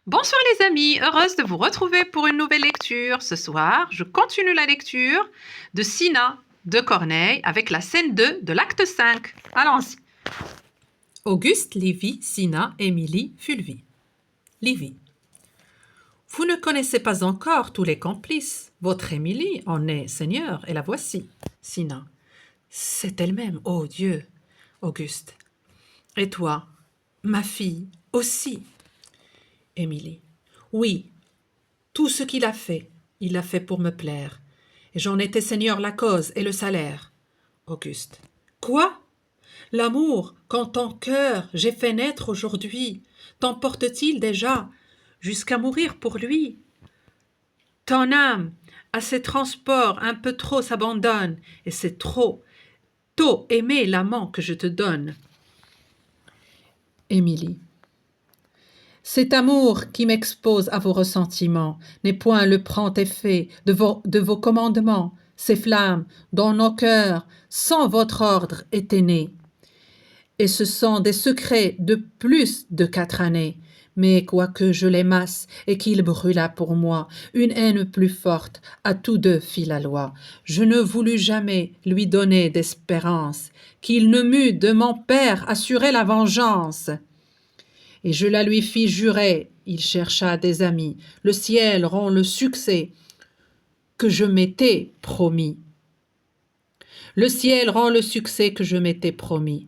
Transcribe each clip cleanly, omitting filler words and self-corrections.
Bonsoir les amis, heureuse de vous retrouver pour une nouvelle lecture. Ce soir, je continue la lecture de Cinna de Corneille avec la scène 2 de l'acte 5. Allons-y. Auguste, Livy, Cinna, Émilie, Fulvie. Livy. Vous ne connaissez pas encore tous les complices. Votre Émilie en est seigneur et la voici. Cinna. C'est elle-même, ô Dieu. Auguste. Et toi, ma fille, aussi. Émilie. Oui, tout ce qu'il a fait, il l'a fait pour me plaire. Et j'en étais seigneur la cause et le salaire. Auguste. Quoi? L'amour qu'en ton cœur j'ai fait naître aujourd'hui, t'emporte-t-il déjà jusqu'à mourir pour lui? Ton âme, à ces transports un peu trop s'abandonne, et c'est trop, tôt aimer l'amant que je te donne. Émilie. Cet amour qui m'expose à vos ressentiments n'est point le prompt effet de vos commandements, ces flammes dont nos cœurs, sans votre ordre, étaient nés. Et ce sont des secrets de plus de 4 années. Mais quoique je l'aimasse et qu'il brûlât pour moi, une haine plus forte à tous deux fit la loi. Je ne voulus jamais lui donner d'espérance, qu'il ne m'eût de mon père assuré la vengeance. Et je la lui fis jurer, il chercha des amis, le ciel rend le succès que je m'étais promis. Le ciel rend le succès que je m'étais promis.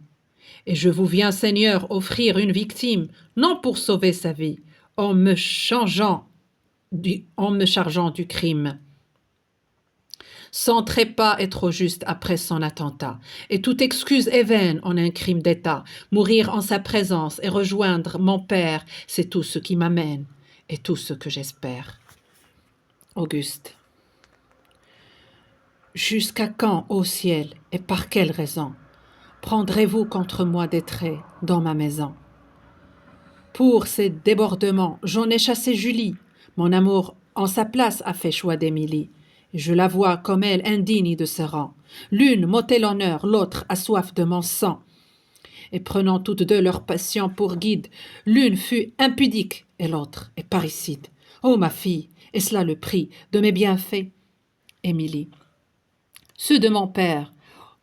Et je vous viens, Seigneur, offrir une victime, non pour sauver sa vie, en me chargeant du crime. Sans trépas et trop juste après son attentat, et toute excuse est vaine en un crime d'État. Mourir en sa présence et rejoindre mon père, c'est tout ce qui m'amène et tout ce que j'espère. Auguste. Jusqu'à quand, ô ciel, et par quelle raison, prendrez-vous contre moi des traits dans ma maison? Pour ces débordements, j'en ai chassé Julie. Mon amour en sa place a fait choix d'Émilie. Je la vois comme elle indigne de ce rang. L'une m'ôtait l'honneur, l'autre a soif de mon sang. Et prenant toutes deux leur passion pour guide, l'une fut impudique et l'autre est parricide. Ô ma fille, est-ce là le prix de mes bienfaits? Émilie. Ceux de mon père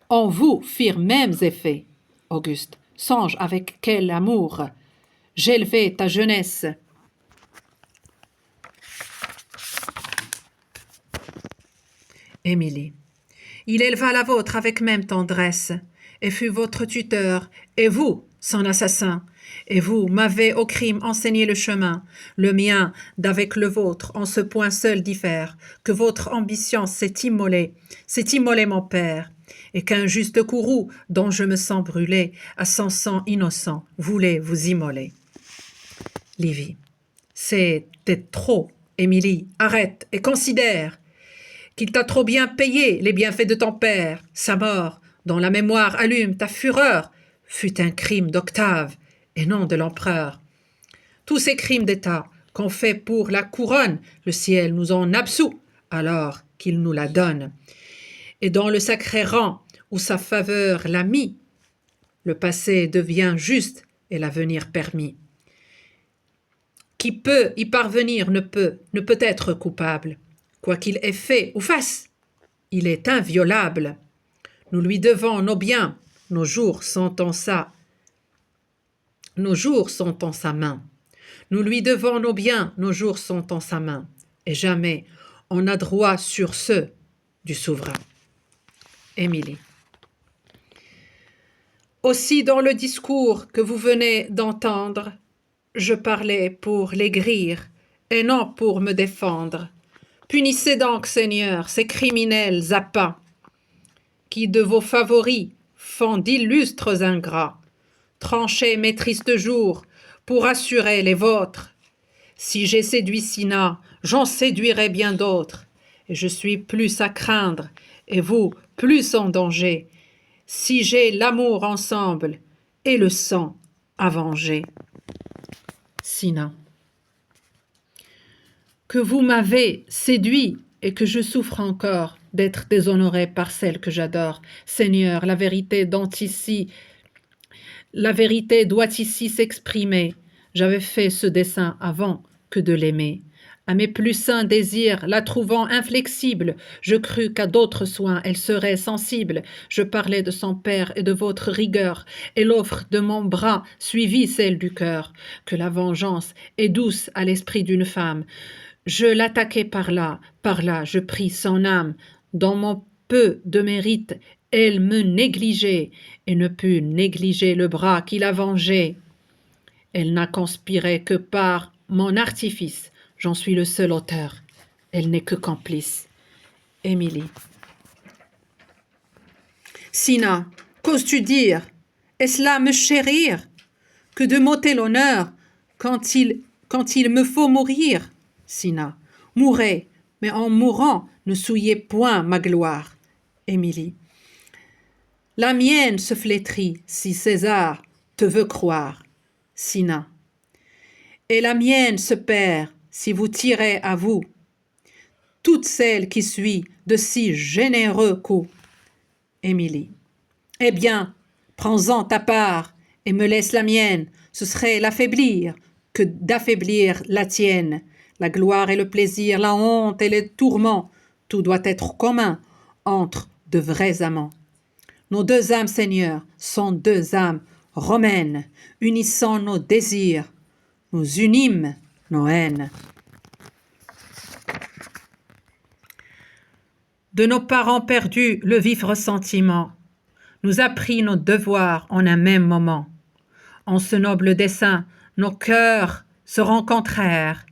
en vous firent mêmes effets. Auguste. Songe avec quel amour j'élevai ta jeunesse. Émilie. Il éleva la vôtre avec même tendresse, et fut votre tuteur, et vous, son assassin. Et vous m'avez au crime enseigné le chemin. Le mien d'avec le vôtre en ce point seul diffère, que votre ambition s'est immolée mon père, et qu'un juste courroux dont je me sens brûlé, à son sang innocent, voulait vous immoler. Livy. C'était trop, Émilie, arrête et considère qu'il t'a trop bien payé les bienfaits de ton père. Sa mort, dont la mémoire allume ta fureur, fut un crime d'Octave et non de l'empereur. Tous ces crimes d'État qu'on fait pour la couronne, le ciel nous en absout alors qu'il nous la donne. Et dans le sacré rang où sa faveur l'a mis, le passé devient juste et l'avenir permis. Qui peut y parvenir ne peut être coupable. Quoi qu'il ait fait ou fasse, il est inviolable. Nous lui devons nos biens, nos jours sont en sa main. Nous lui devons nos biens, nos jours sont en sa main. Et jamais on n'a droit sur ceux du souverain. Émilie. Aussi dans le discours que vous venez d'entendre, je parlais pour l'aigrir et non pour me défendre. Punissez donc, Seigneur, ces criminels appâts, qui de vos favoris font d'illustres ingrats. Tranchez mes tristes jours pour assurer les vôtres. Si j'ai séduit Cinna, j'en séduirai bien d'autres. Et je suis plus à craindre, et vous plus en danger, si j'ai l'amour ensemble et le sang à venger. Cinna. Que vous m'avez séduit et que je souffre encore d'être déshonorée par celle que j'adore. Seigneur, la vérité doit ici s'exprimer. J'avais fait ce dessein avant que de l'aimer. À mes plus saints désirs, la trouvant inflexible, je crus qu'à d'autres soins elle serait sensible. Je parlais de son père et de votre rigueur, et l'offre de mon bras suivit celle du cœur. Que la vengeance est douce à l'esprit d'une femme. Je l'attaquai par là, je pris son âme. Dans mon peu de mérite, elle me négligeait, et ne put négliger le bras qui la vengeait. Elle n'a conspiré que par mon artifice. J'en suis le seul auteur. Elle n'est que complice. Émilie. Sina, qu'oses-tu dire? Est-ce là me chérir que de m'ôter l'honneur quand il me faut mourir? Sina. Mourez, mais en mourant, ne souillez point ma gloire. Émilie. La mienne se flétrit si César te veut croire. Sina. Et la mienne se perd si vous tirez à vous toute celle qui suit de si généreux coups. Émilie. Eh bien, prends-en ta part et me laisse la mienne, ce serait l'affaiblir que d'affaiblir la tienne. La gloire et le plaisir, la honte et les tourments, tout doit être commun entre de vrais amants. Nos deux âmes, Seigneur, sont deux âmes romaines, unissant nos désirs, nous unîmes nos haines. De nos parents perdus, le vif ressentiment nous a pris nos devoirs en un même moment. En ce noble dessein, nos cœurs se rencontrèrent,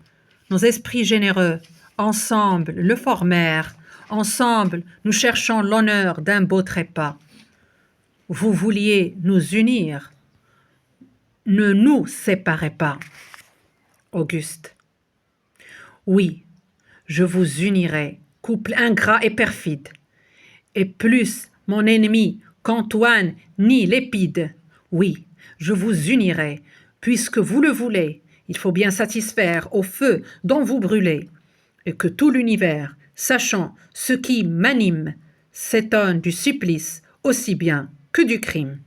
nos esprits généreux, ensemble le formèrent, ensemble nous cherchons l'honneur d'un beau trépas. Vous vouliez nous unir, ne nous séparez pas. Auguste. Oui, je vous unirai, couple ingrat et perfide, et plus mon ennemi qu'Antoine ni Lépide. Oui, je vous unirai, puisque vous le voulez. Il faut bien satisfaire au feu dont vous brûlez, et que tout l'univers, sachant ce qui m'anime, s'étonne du supplice aussi bien que du crime.